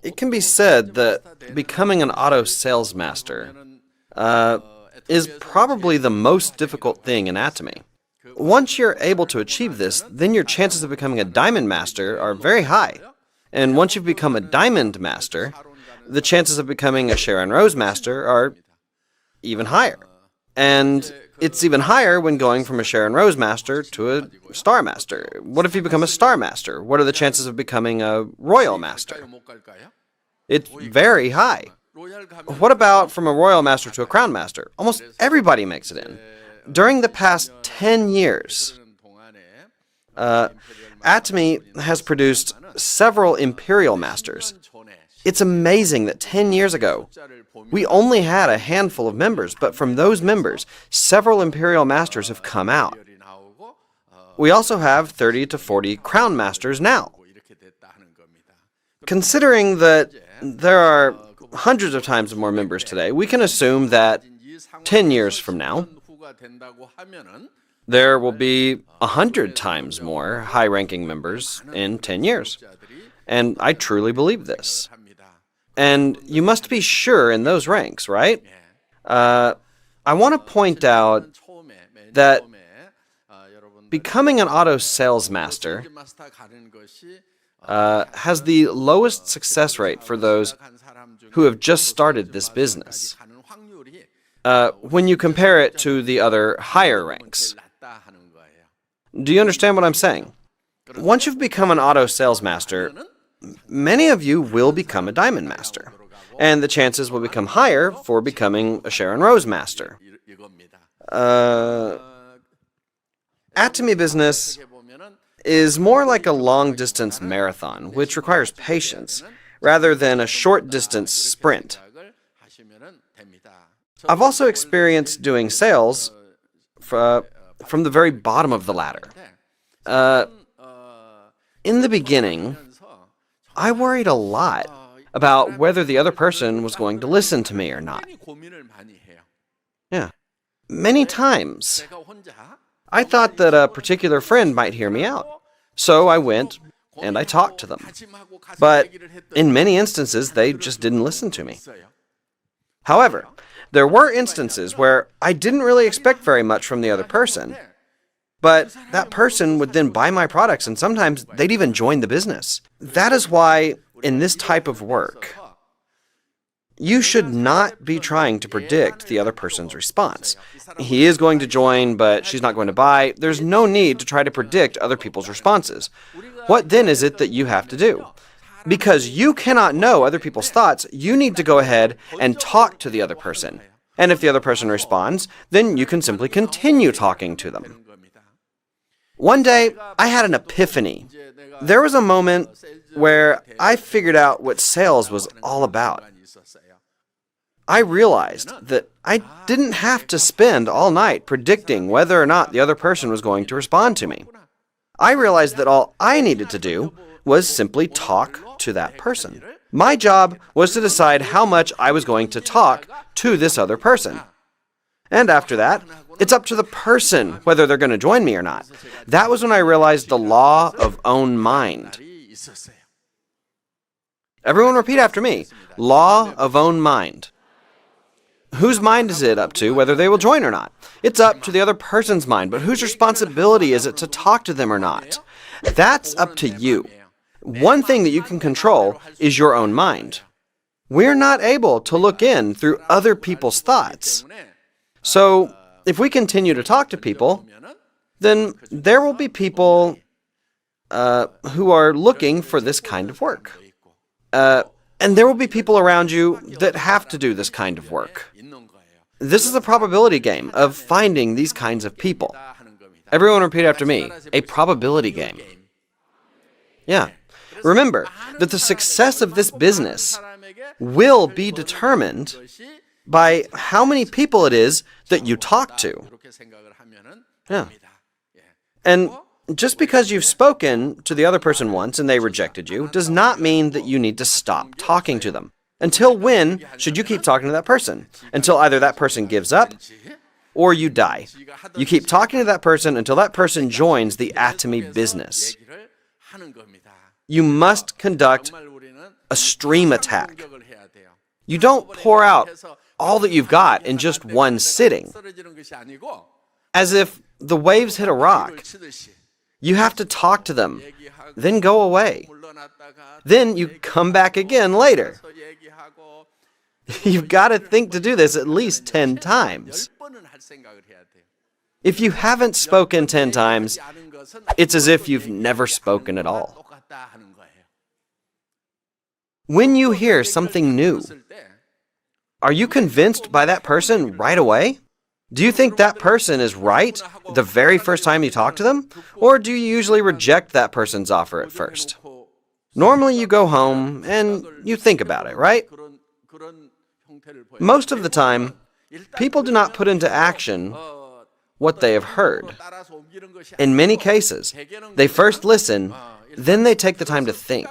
it can be said that becoming an auto sales master is probably the most difficult thing in Atomy. Once you're able to achieve this, then your chances of becoming a diamond master are very high. And once you've become a diamond master, the chances of becoming a Sharon Rose master are even higher. And it's even higher when going from a Sharon Rose master to a star master. What if you become a star master? What are the chances of becoming a royal master? It's very high. What about from a royal master to a crown master? Almost everybody makes it in. During the past 10 years, Atomy has produced several imperial masters. It's amazing that 10 years ago, we only had a handful of members, but from those members, several imperial masters have come out. We also have 30 to 40 crown masters now. Considering that there are hundreds of times more members today, we can assume that 10 years from now, there will be 100 times more high-ranking members in 10 years. And I truly believe this. And you must be sure in those ranks, right? I want to point out that becoming an auto sales master has the lowest success rate for those who have just started this business when you compare it to the other higher ranks. Do you understand what I'm saying? Once you've become an auto sales master, many of you will become a diamond master, and the chances will become higher for becoming a Sharon Rose master. Atomy business is more like a long-distance marathon, which requires patience, rather than a short-distance sprint. I've also experienced doing sales from the very bottom of the ladder. In the beginning, I worried a lot about whether the other person was going to listen to me or not. Yeah. Many times, I thought that a particular friend might hear me out. So I went and I talked to them. But in many instances, they just didn't listen to me. However, there were instances where I didn't really expect very much from the other person, but that person would then buy my products, and sometimes they'd even join the business. That is why, in this type of work, you should not be trying to predict the other person's response. He is going to join, but she's not going to buy. There's no need to try to predict other people's responses. What then is it that you have to do? Because you cannot know other people's thoughts, you need to go ahead and talk to the other person. And if the other person responds, then you can simply continue talking to them. One day, I had an epiphany. There was a moment where I figured out what sales was all about. I realized that I didn't have to spend all night predicting whether or not the other person was going to respond to me. I realized that all I needed to do was simply talk to that person. My job was to decide how much I was going to talk to this other person. And after that, it's up to the person whether they're going to join me or not. That was when I realized the law of own mind. Everyone repeat after me. Law of own mind. Whose mind is it up to whether they will join or not? It's up to the other person's mind, but whose responsibility is it to talk to them or not? That's up to you. One thing that you can control is your own mind. We're not able to look in through other people's thoughts. So, if we continue to talk to people, then there will be people who are looking for this kind of work. And there will be people around you that have to do this kind of work. This is a probability game of finding these kinds of people. Everyone repeat after me. A probability game. Yeah. Remember that the success of this business will be determined by how many people it is that you talk to. Yeah. And just because you've spoken to the other person once and they rejected you does not mean that you need to stop talking to them. Until when should you keep talking to that person? Until either that person gives up or you die. You keep talking to that person until that person joins the Atomy business. You must conduct a a stream attack. You don't pour out all that you've got in just one sitting, as if the waves hit a rock. You have to talk to them, then go away. Then you come back again later. You've got to think to do this at least 10 times. If you haven't spoken 10 times, it's as if you've never spoken at all. When you hear something new, are you convinced by that person right away? Do you think that person is right the very first time you talk to them? Or do you usually reject that person's offer at first? Normally you go home and you think about it, right? Most of the time, people do not put into action what they have heard. In many cases, they first listen, then they take the time to think.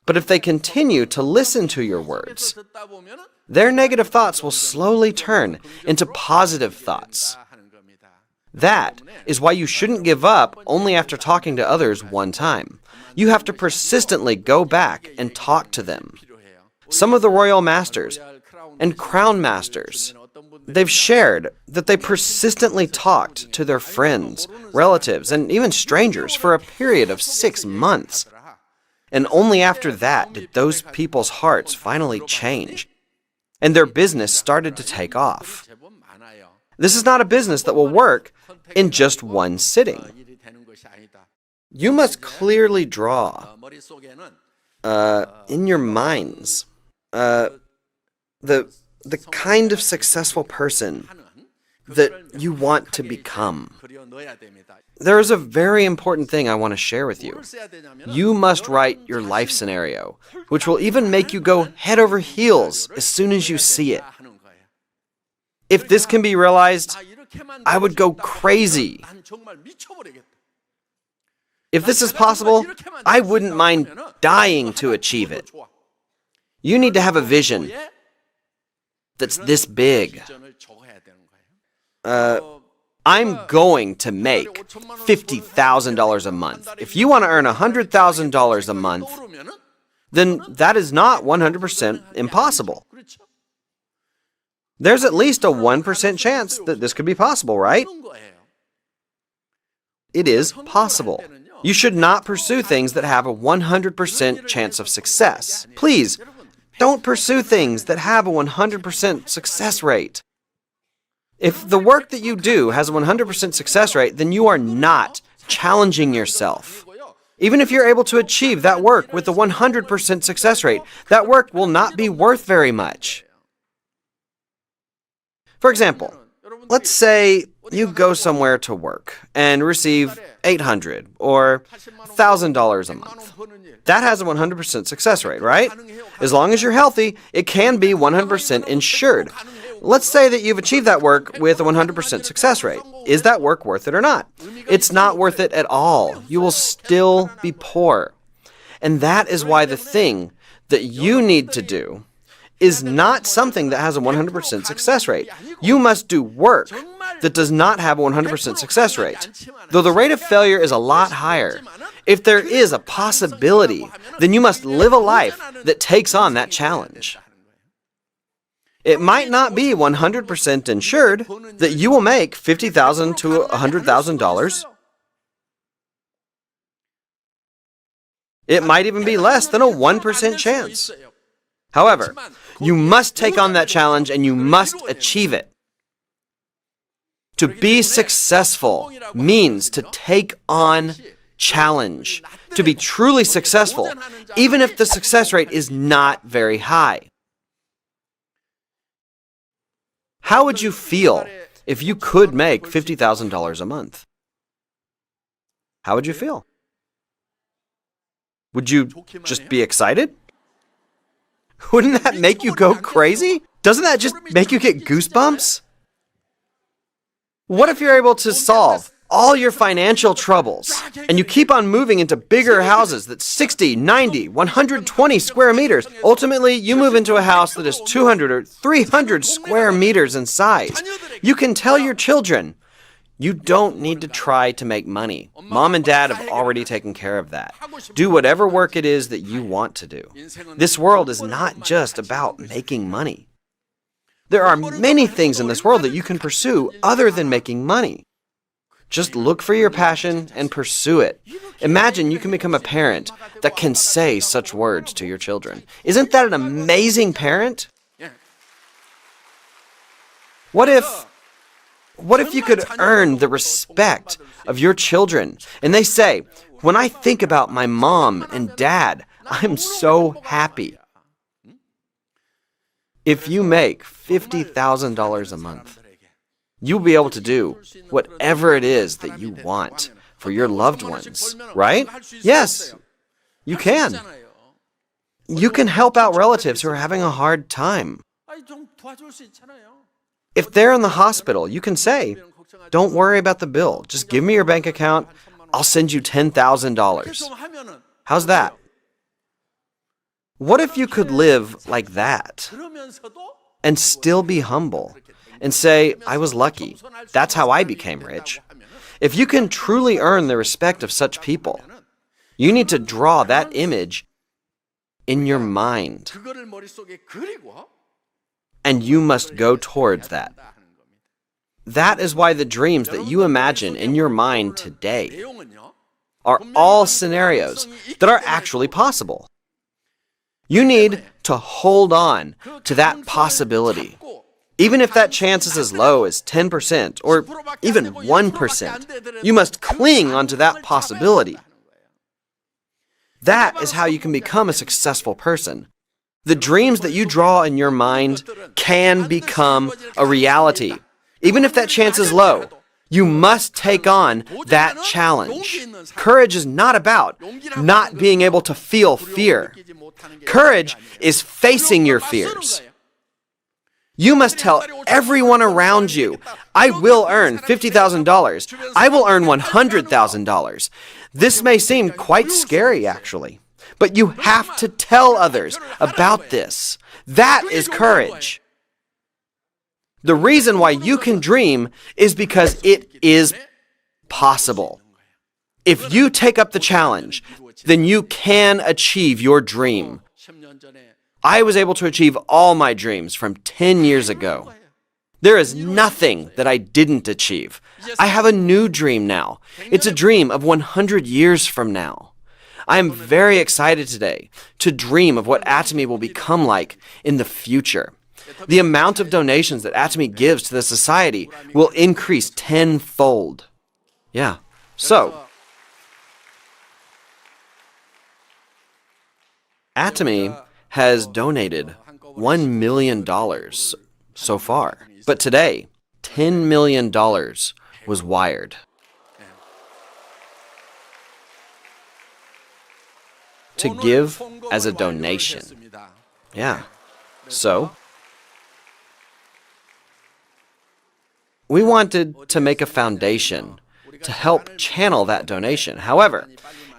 But if they continue to listen to your words, their negative thoughts will slowly turn into positive thoughts. That is why you shouldn't give up only after talking to others one time. You have to persistently go back and talk to them. Some of the royal masters and crown masters, they've shared that they persistently talked to their friends, relatives, and even strangers for a period of 6 months. And only after that did those people's hearts finally change, and their business started to take off. This is not a business that will work in just one sitting. You must clearly draw in your minds the kind of successful person that you want to become. There is a very important thing I want to share with you. You must write your life scenario, which will even make you go head over heels as soon as you see it. If this can be realized, I would go crazy. If this is possible, I wouldn't mind dying to achieve it. You need to have a vision that's this big. I'm going to make $50,000 a month. If you want to earn $100,000 a month, then that is not 100% impossible. There's at least a 1% chance that this could be possible, right? It is possible. You should not pursue things that have a 100% chance of success. Please, don't pursue things that have a 100% success rate. If the work that you do has a 100% success rate, then you are not challenging yourself. Even if you're able to achieve that work with a 100% success rate, that work will not be worth very much. For example, let's say you go somewhere to work and receive $800 or $1,000 a month. That has a 100% success rate, right? As long as you're healthy, it can be 100% insured. Let's say that you've achieved that work with a 100% success rate. Is that work worth it or not? It's not worth it at all. You will still be poor. And that is why the thing that you need to do is not something that has a 100% success rate. You must do work that does not have a 100% success rate, though the rate of failure is a lot higher. If there is a possibility, then you must live a life that takes on that challenge. It might not be 100% insured that you will make $50,000 to $100,000. It might even be less than a 1% chance. However, you must take on that challenge and you must achieve it. To be successful means to take on challenge, to be truly successful, even if the success rate is not very high. How would you feel if you could make $50,000 a month? How would you feel? Would you just be excited? Wouldn't that make you go crazy? Doesn't that just make you get goosebumps? What if you're able to solve all your financial troubles and you keep on moving into bigger houses that's 60, 90, 120 square meters? Ultimately, you move into a house that is 200 or 300 square meters in size. You can tell your children, You don't need to try to make money. Mom and Dad have already taken care of that. Do whatever work it is that you want to do. This world is not just about making money. There are many things in this world that you can pursue other than making money. Just look for your passion and pursue it. Imagine you can become a parent that can say such words to your children. Isn't that an amazing parent? What if you could earn the respect of your children and they say, "When I think about my mom and dad, I'm so happy." If you make $50,000 a month, you'll be able to do whatever it is that you want for your loved ones, right? Yes, you can. You can help out relatives who are having a hard time. If they're in the hospital, you can say, "Don't worry about the bill. Just give me your bank account. I'll send you $10,000. How's that? What if you could live like that and still be humble and say, "I was lucky. That's how I became rich"? If you can truly earn the respect of such people, you need to draw that image in your mind. And you must go towards that. That is why the dreams that you imagine in your mind today are all scenarios that are actually possible. You need to hold on to that possibility. Even if that chance is as low as 10% or even 1%, you must cling onto that possibility. That is how you can become a successful person. The dreams that you draw in your mind can become a reality. Even if that chance is low, you must take on that challenge. Courage is not about not being able to feel fear. Courage is facing your fears. You must tell everyone around you, "I will earn $50,000. I will earn $100,000. This may seem quite scary, actually. But you have to tell others about this. That is courage. The reason why you can dream is because it is possible. If you take up the challenge, then you can achieve your dream. I was able to achieve all my dreams from 10 years ago. There is nothing that I didn't achieve. I have a new dream now. It's a dream of 100 years from now. I am very excited today to dream of what Atomy will become like in the future. The amount of donations that Atomy gives to the society will increase tenfold. Yeah. So, Atomy has donated $1 million so far. But today, $10 million was wired. To give as a donation. Yeah. So, we wanted to make a foundation to help channel that donation. However,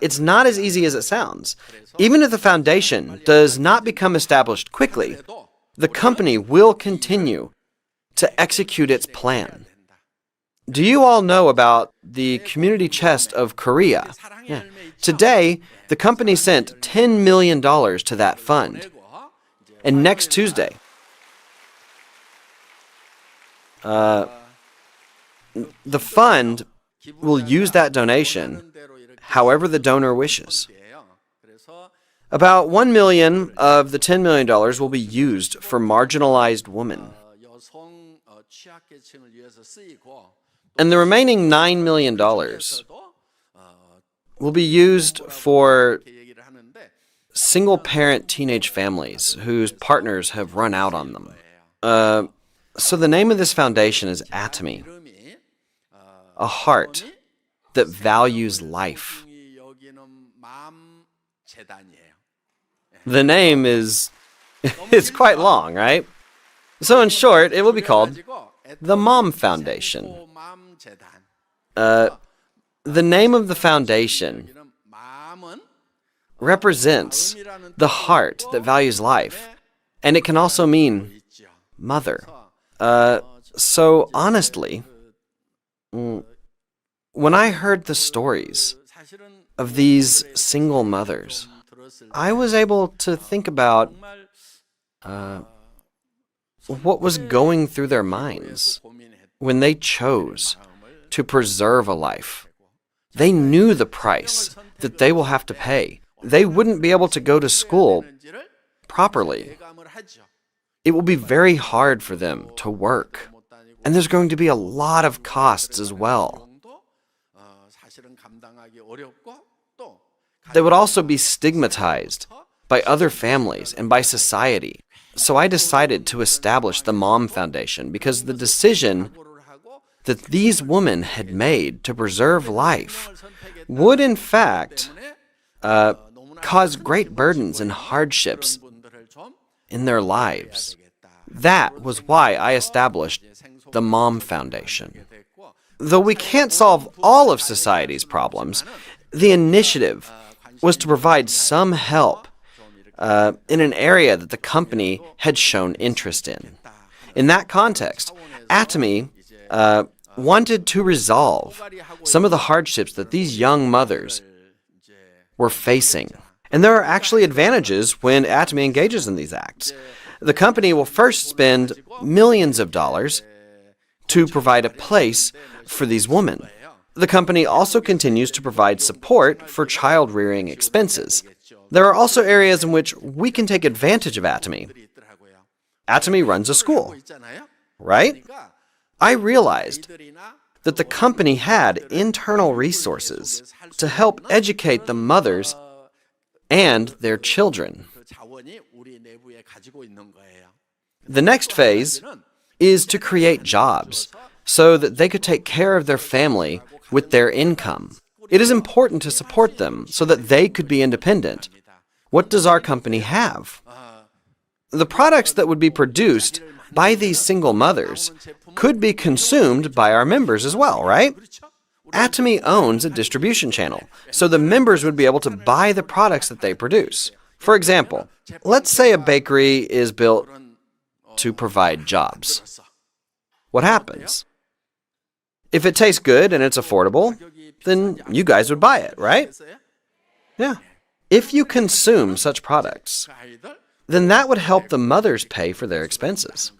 it's not as easy as it sounds. Even if the foundation does not become established quickly, the company will continue to execute its plan. Do you all know about the Community Chest of Korea? Yeah. Today, the company sent $10 million to that fund. And next Tuesday, the fund will use that donation however the donor wishes. About $1 million of the $10 million will be used for marginalized women. And the remaining $9 million will be used for single-parent teenage families whose partners have run out on them. So the name of this foundation is Atomy, a heart that values life. The name is it's quite long, right? So in short, it will be called the Mom Foundation. The name of the foundation represents the heart that values life, and it can also mean mother. So honestly, When I heard the stories of these single mothers, I was able to think about what was going through their minds when they chose to preserve a life. They knew the price that they will have to pay. They wouldn't be able to go to school properly. It will be very hard for them to work. And there's going to be a lot of costs as well. They would also be stigmatized by other families and by society. So I decided to establish the Mom Foundation because the decision that these women had made to preserve life would, in fact, cause great burdens and hardships in their lives. That was why I established the Mom Foundation. Though we can't solve all of society's problems, the initiative was to provide some help in an area that the company had shown interest in. In that context, Atomy wanted to resolve some of the hardships that these young mothers were facing. And there are actually advantages when Atomy engages in these acts. The company will first spend millions of dollars to provide a place for these women. The company also continues to provide support for child-rearing expenses. There are also areas in which we can take advantage of Atomy. Atomy runs a school, right? I realized that the company had internal resources to help educate the mothers and their children. The next phase is to create jobs so that they could take care of their family with their income. It is important to support them so that they could be independent. What does our company have? The products that would be produced by these single mothers could be consumed by our members as well, right? Atomy owns a distribution channel, so the members would be able to buy the products that they produce. For example, let's say a bakery is built to provide jobs. What happens? If it tastes good and it's affordable, then you guys would buy it, right? Yeah. If you consume such products, then that would help the mothers pay for their expenses.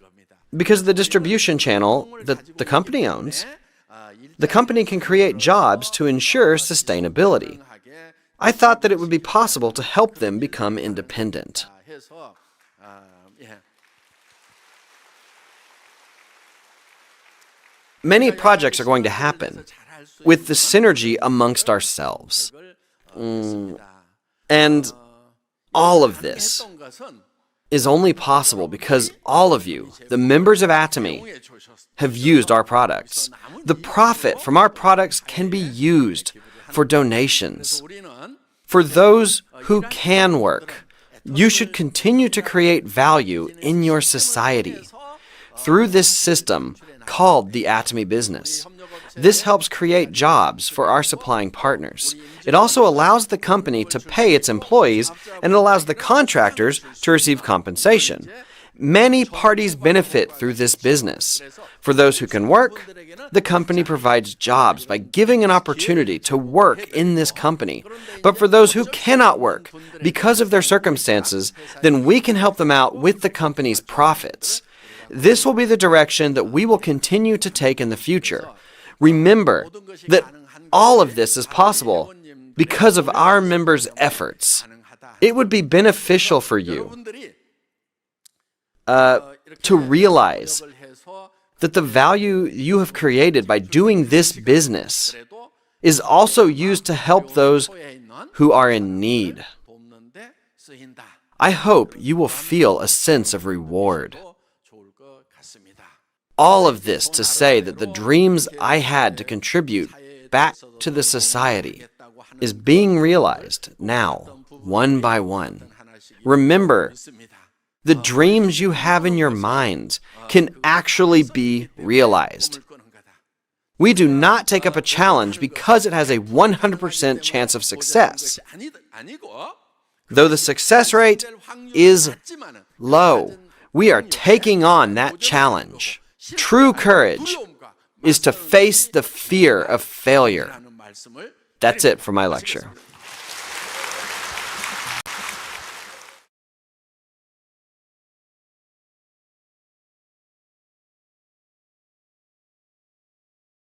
Because of the distribution channel that the company owns, the company can create jobs to ensure sustainability. I thought that it would be possible to help them become independent. Many projects are going to happen with the synergy amongst ourselves. And all of this is only possible because all of you, the members of Atomy, have used our products. The profit from our products can be used for donations. For those who can work, you should continue to create value in your society through this system called the Atomy business. This helps create jobs for our supplying partners. It also allows the company to pay its employees, and it allows the contractors to receive compensation. Many parties benefit through this business. For those who can work, the company provides jobs by giving an opportunity to work in this company. But for those who cannot work because of their circumstances, then we can help them out with the company's profits. This will be the direction that we will continue to take in the future. Remember that all of this is possible because of our members' efforts. It would be beneficial for you to realize that the value you have created by doing this business is also used to help those who are in need. I hope you will feel a sense of reward. All of this to say that the dreams I had to contribute back to the society is being realized now, one by one. Remember, the dreams you have in your minds can actually be realized. We do not take up a challenge because it has a 100% chance of success. Though the success rate is low, we are taking on that challenge. True courage is to face the fear of failure. That's it for my lecture.